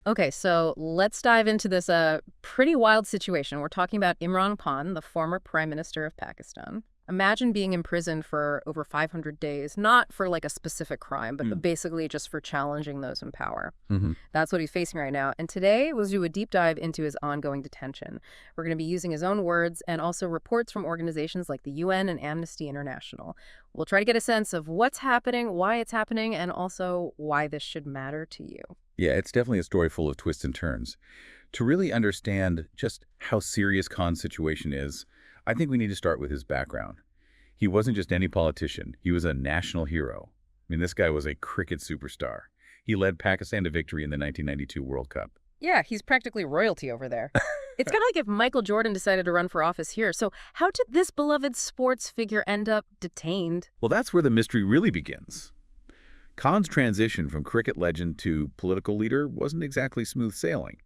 Okay, so let's dive into this pretty wild situation. We're talking about Imran Khan, the former prime minister of Pakistan. Imagine being imprisoned for over 500 days, not for like a specific crime, but Mm. basically just for challenging those in power. hmm That's what he's facing right now. And today, we'll do a deep dive into his ongoing detention. We're going to be using his own words and also reports from organizations like the UN and Amnesty International. We'll try to get a sense of what's happening, why it's happening, and also why this should matter to you. Yeah, it's definitely a story full of twists and turns. To really understand just how serious Khan's situation is, I think we need to start with his background. He wasn't just any politician. He was a national hero. I mean, this guy was a cricket superstar. He led Pakistan to victory in the 1992 World Cup. Yeah, he's practically royalty over there. It's kind of like if Michael Jordan decided to run for office here. So how did this beloved sports figure end up detained? Well, that's where the mystery really begins. Khan's transition from cricket legend to political leader wasn't exactly smooth sailing.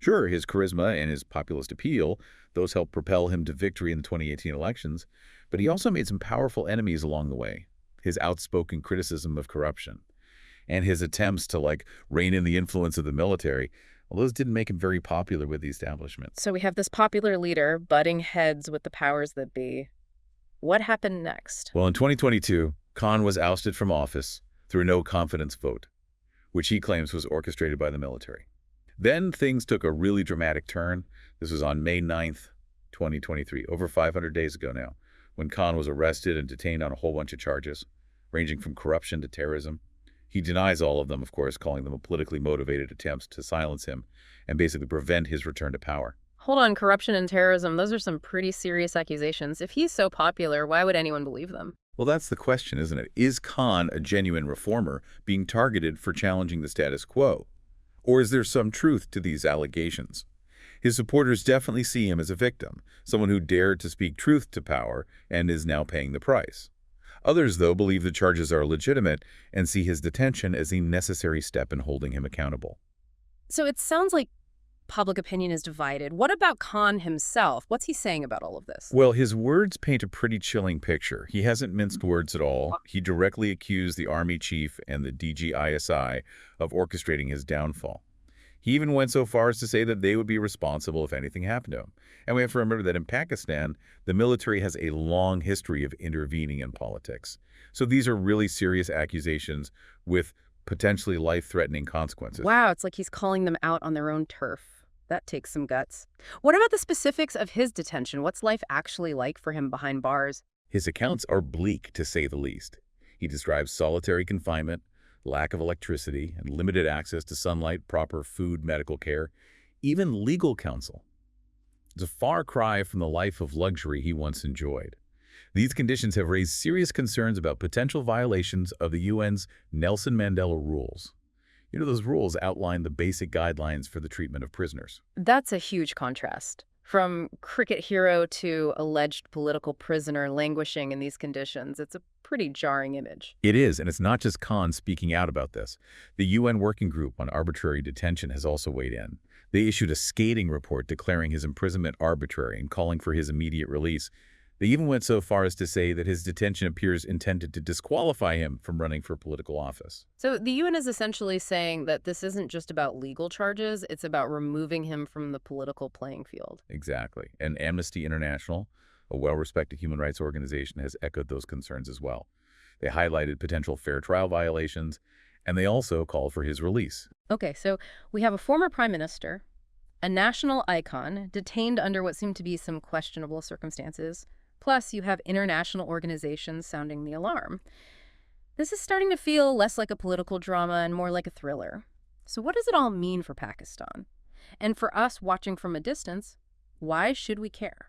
Sure, his charisma and his populist appeal, those helped propel him to victory in the 2018 elections, but he also made some powerful enemies along the way. His outspoken criticism of corruption and his attempts to, rein in the influence of the military, well, those didn't make him very popular with the establishment. So we have this popular leader butting heads with the powers that be. What happened next? Well, in 2022, Khan was ousted from office through a no-confidence vote, which he claims was orchestrated by the military. Then things took a really dramatic turn. This was on May 9th, 2023, over 500 days ago now, when Khan was arrested and detained on a whole bunch of charges, ranging from corruption to terrorism. He denies all of them, of course, calling them politically motivated attempts to silence him and basically prevent his return to power. Hold on, corruption and terrorism, those are some pretty serious accusations. If he's so popular, why would anyone believe them? Well, that's the question, isn't it? Is Khan a genuine reformer being targeted for challenging the status quo? Or is there some truth to these allegations? His supporters definitely see him as a victim, someone who dared to speak truth to power and is now paying the price. Others, though, believe the charges are legitimate and see his detention as a necessary step in holding him accountable. So it sounds like public opinion is divided. What about Khan himself? What's he saying about all of this? Well, his words paint a pretty chilling picture. He hasn't minced words at all. He directly accused the army chief and the DGISI of orchestrating his downfall. He even went so far as to say that they would be responsible if anything happened to him. And we have to remember that in Pakistan, the military has a long history of intervening in politics. So these are really serious accusations with potentially life-threatening consequences. Wow, it's like he's calling them out on their own turf. That takes some guts. What about the specifics of his detention? What's life actually like for him behind bars? His accounts are bleak, to say the least. He describes solitary confinement, lack of electricity, and limited access to sunlight, proper food, medical care, even legal counsel. It's a far cry from the life of luxury he once enjoyed. These conditions have raised serious concerns about potential violations of the UN's Nelson Mandela rules. You know, those rules outline the basic guidelines for the treatment of prisoners. That's a huge contrast. From cricket hero to alleged political prisoner languishing in these conditions, it's a pretty jarring image. It is, and it's not just Khan speaking out about this. The UN Working Group on Arbitrary Detention has also weighed in. They issued a scathing report declaring his imprisonment arbitrary and calling for his immediate release. They even went so far as to say that his detention appears intended to disqualify him from running for political office. So the UN is essentially saying that this isn't just about legal charges, it's about removing him from the political playing field. Exactly. And Amnesty International, a well-respected human rights organization, has echoed those concerns as well. They highlighted potential fair trial violations, and they also called for his release. Okay, so we have a former prime minister, a national icon, detained under what seem to be some questionable circumstances. Plus, you have international organizations sounding the alarm. This is starting to feel less like a political drama and more like a thriller. So what does it all mean for Pakistan? And for us watching from a distance, why should we care?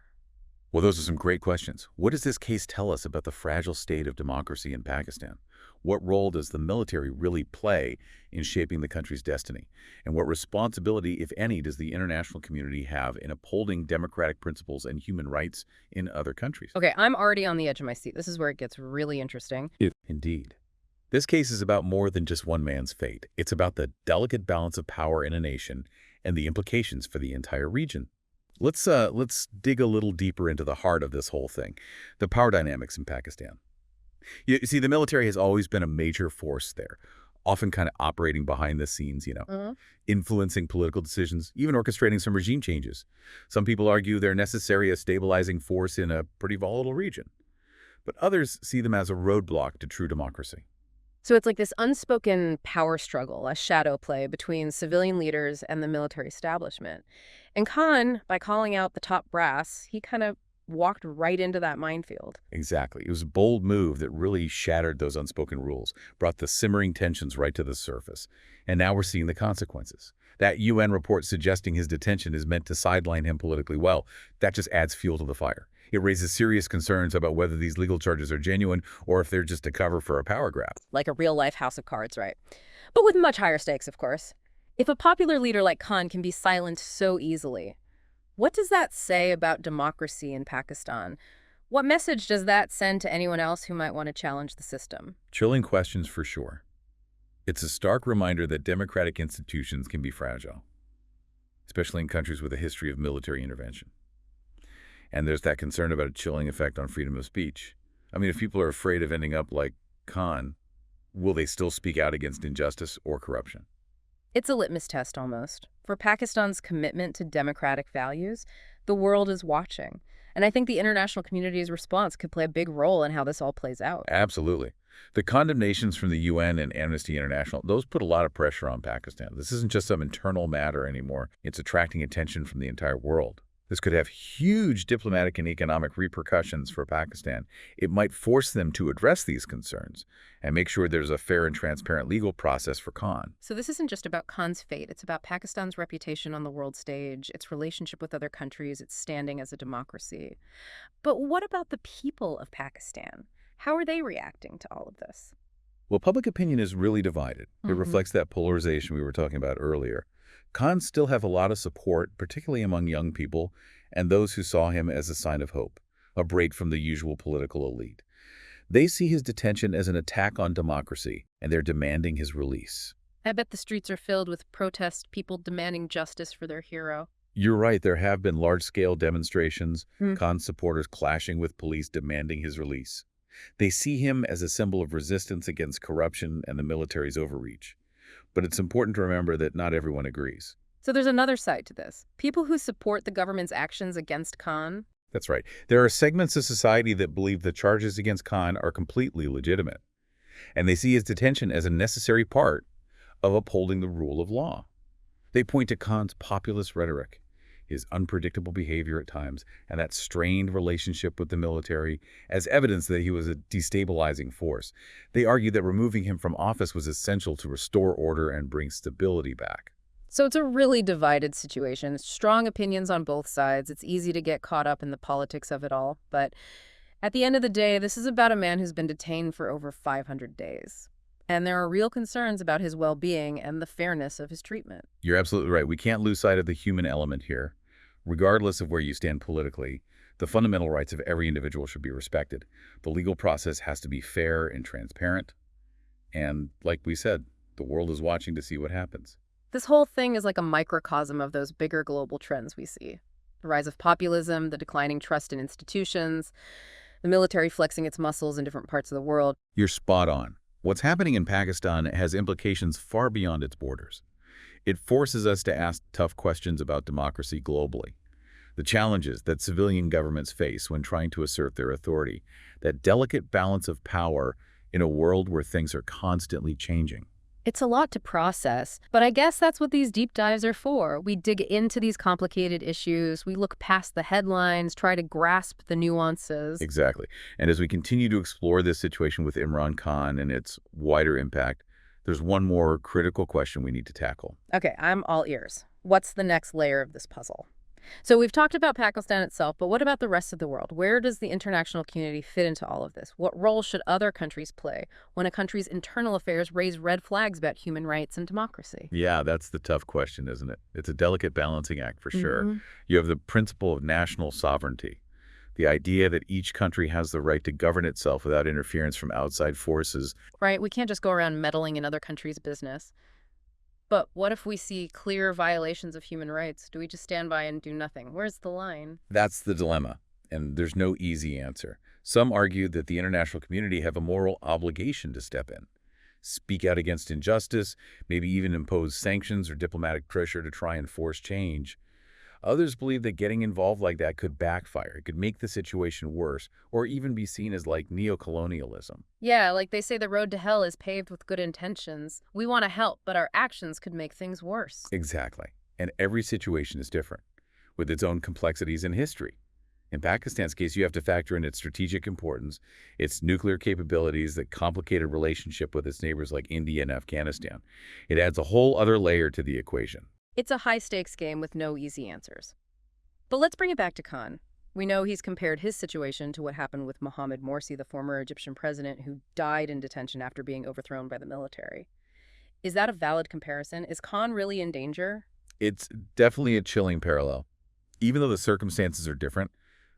Well, those are some great questions. What does this case tell us about the fragile state of democracy in Pakistan? What role does the military really play in shaping the country's destiny? And what responsibility, if any, does the international community have in upholding democratic principles and human rights in other countries? Okay, I'm already on the edge of my seat. This is where it gets really interesting. Indeed. This case is about more than just one man's fate. It's about the delicate balance of power in a nation and the implications for the entire region. Let's dig a little deeper into the heart of this whole thing, the power dynamics in Pakistan. You see, the military has always been a major force there, often kind of operating behind the scenes, Mhm. influencing political decisions, even orchestrating some regime changes. Some people argue they're necessary as stabilizing force in a pretty volatile region, but others see them as a roadblock to true democracy. So it's like this unspoken power struggle, a shadow play between civilian leaders and the military establishment. And Khan, by calling out the top brass, he kind of walked right into that minefield. Exactly. It was a bold move that really shattered those unspoken rules, brought the simmering tensions right to the surface. And now we're seeing the consequences. That UN report suggesting his detention is meant to sideline him politically. Well, that just adds fuel to the fire. It raises serious concerns about whether these legal charges are genuine or if they're just a cover for a power grab. Like a real-life house of cards, right? But with much higher stakes, of course. If a popular leader like Khan can be silenced so easily, what does that say about democracy in Pakistan? What message does that send to anyone else who might want to challenge the system? Chilling questions for sure. It's a stark reminder that democratic institutions can be fragile, especially in countries with a history of military intervention. And there's that concern about a chilling effect on freedom of speech. I mean, if people are afraid of ending up like Khan, will they still speak out against injustice or corruption? It's a litmus test almost. For Pakistan's commitment to democratic values, the world is watching. And I think the international community's response could play a big role in how this all plays out. Absolutely. The condemnations from the UN and Amnesty International, those put a lot of pressure on Pakistan. This isn't just some internal matter anymore. It's attracting attention from the entire world. This could have huge diplomatic and economic repercussions for Pakistan. It might force them to address these concerns and make sure there's a fair and transparent legal process for Khan. So this isn't just about Khan's fate. It's about Pakistan's reputation on the world stage, its relationship with other countries, its standing as a democracy. But what about the people of Pakistan? How are they reacting to all of this? Well, public opinion is really divided. It Mhm. reflects that polarization we were talking about earlier. Khan still have a lot of support, particularly among young people and those who saw him as a sign of hope, a break from the usual political elite. They see his detention as an attack on democracy, and they're demanding his release. I bet the streets are filled with protest people demanding justice for their hero. You're right, there have been large-scale demonstrations, Hmm. Khan supporters clashing with police demanding his release. They see him as a symbol of resistance against corruption and the military's overreach. But it's important to remember that not everyone agrees. So there's another side to this. People who support the government's actions against Khan. That's right. There are segments of society that believe the charges against Khan are completely legitimate, and they see his detention as a necessary part of upholding the rule of law. They point to Khan's populist rhetoric, his unpredictable behavior at times, and that strained relationship with the military as evidence that he was a destabilizing force. They argue that removing him from office was essential to restore order and bring stability back. So it's a really divided situation. Strong opinions on both sides. It's easy to get caught up in the politics of it all. But at the end of the day, this is about a man who's been detained for over 500 days. And there are real concerns about his well-being and the fairness of his treatment. You're absolutely right. We can't lose sight of the human element here. Regardless of where you stand politically, the fundamental rights of every individual should be respected. The legal process has to be fair and transparent. And like we said, the world is watching to see what happens. This whole thing is like a microcosm of those bigger global trends we see. The rise of populism, the declining trust in institutions, the military flexing its muscles in different parts of the world. You're spot on. What's happening in Pakistan has implications far beyond its borders. It forces us to ask tough questions about democracy globally, the challenges that civilian governments face when trying to assert their authority, that delicate balance of power in a world where things are constantly changing. It's a lot to process, but I guess that's what these deep dives are for. We dig into these complicated issues, we look past the headlines, try to grasp the nuances. Exactly. And as we continue to explore this situation with Imran Khan and its wider impact, there's one more critical question we need to tackle. Okay, I'm all ears. What's the next layer of this puzzle? So we've talked about Pakistan itself, but what about the rest of the world? Where does the international community fit into all of this? What role should other countries play when a country's internal affairs raise red flags about human rights and democracy? Yeah, that's the tough question, isn't it? It's a delicate balancing act for sure. Mhm. You have the principle of national sovereignty, the idea that each country has the right to govern itself without interference from outside forces. Right? We can't just go around meddling in other countries' business. But what if we see clear violations of human rights? Do we just stand by and do nothing? Where's the line? That's the dilemma, and there's no easy answer. Some argue that the international community have a moral obligation to step in, speak out against injustice, maybe even impose sanctions or diplomatic pressure to try and force change. Others believe that getting involved like that could backfire. It could make the situation worse, or even be seen as like neocolonialism. Yeah, like they say the road to hell is paved with good intentions. We want to help, but our actions could make things worse. Exactly. And every situation is different, with its own complexities and history. In Pakistan's case, you have to factor in its strategic importance, its nuclear capabilities, the complicated relationship with its neighbors like India and Afghanistan. It adds a whole other layer to the equation. It's a high-stakes game with no easy answers. But let's bring it back to Khan. We know he's compared his situation to what happened with Mohamed Morsi, the former Egyptian president who died in detention after being overthrown by the military. Is that a valid comparison? Is Khan really in danger? It's definitely a chilling parallel. Even though the circumstances are different,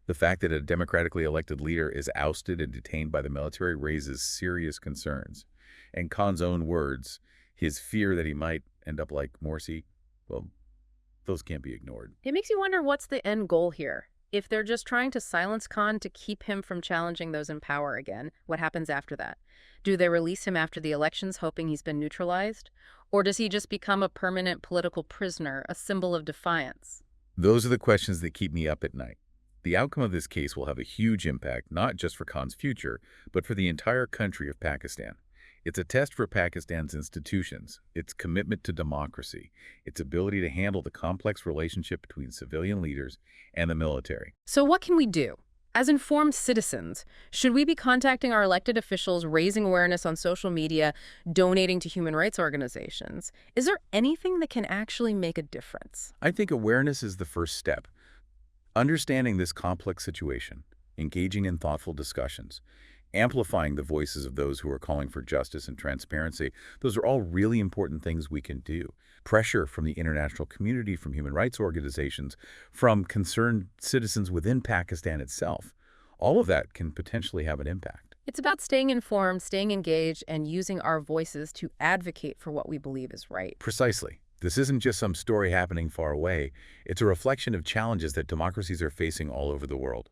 the fact that a democratically elected leader is ousted and detained by the military raises serious concerns. And Khan's own words, his fear that he might end up like Morsi, well, those can't be ignored. It makes you wonder what's the end goal here. If they're just trying to silence Khan to keep him from challenging those in power again, what happens after that? Do they release him after the elections hoping he's been neutralized? Or does he just become a permanent political prisoner, a symbol of defiance? Those are the questions that keep me up at night. The outcome of this case will have a huge impact, not just for Khan's future, but for the entire country of Pakistan. It's a test for Pakistan's institutions, its commitment to democracy, its ability to handle the complex relationship between civilian leaders and the military. So what can we do? As informed citizens, should we be contacting our elected officials, raising awareness on social media, donating to human rights organizations? Is there anything that can actually make a difference? I think awareness is the first step. Understanding this complex situation, engaging in thoughtful discussions, amplifying the voices of those who are calling for justice and transparency, those are all really important things we can do. Pressure from the international community, from human rights organizations, from concerned citizens within Pakistan itself, all of that can potentially have an impact. It's about staying informed, staying engaged, and using our voices to advocate for what we believe is right. Precisely. This isn't just some story happening far away. It's a reflection of challenges that democracies are facing all over the world.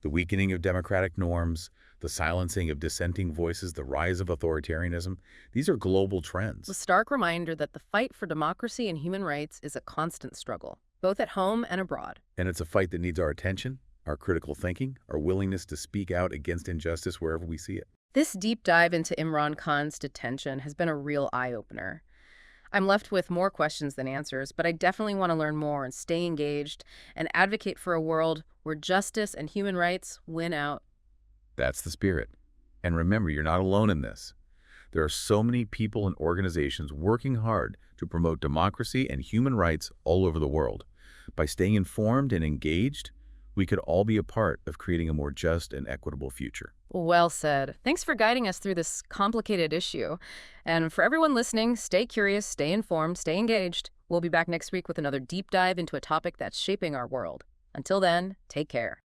The weakening of democratic norms, the silencing of dissenting voices, the rise of authoritarianism, these are global trends. A stark reminder that the fight for democracy and human rights is a constant struggle, both at home and abroad. And it's a fight that needs our attention, our critical thinking, our willingness to speak out against injustice wherever we see it. This deep dive into Imran Khan's detention has been a real eye-opener. I'm left with more questions than answers, but I definitely want to learn more and stay engaged and advocate for a world where justice and human rights win out. That's the spirit. And remember, you're not alone in this. There are so many people and organizations working hard to promote democracy and human rights all over the world. By staying informed and engaged, we could all be a part of creating a more just and equitable future. Well said. Thanks for guiding us through this complicated issue. And for everyone listening, stay curious, stay informed, stay engaged. We'll be back next week with another deep dive into a topic that's shaping our world. Until then, take care.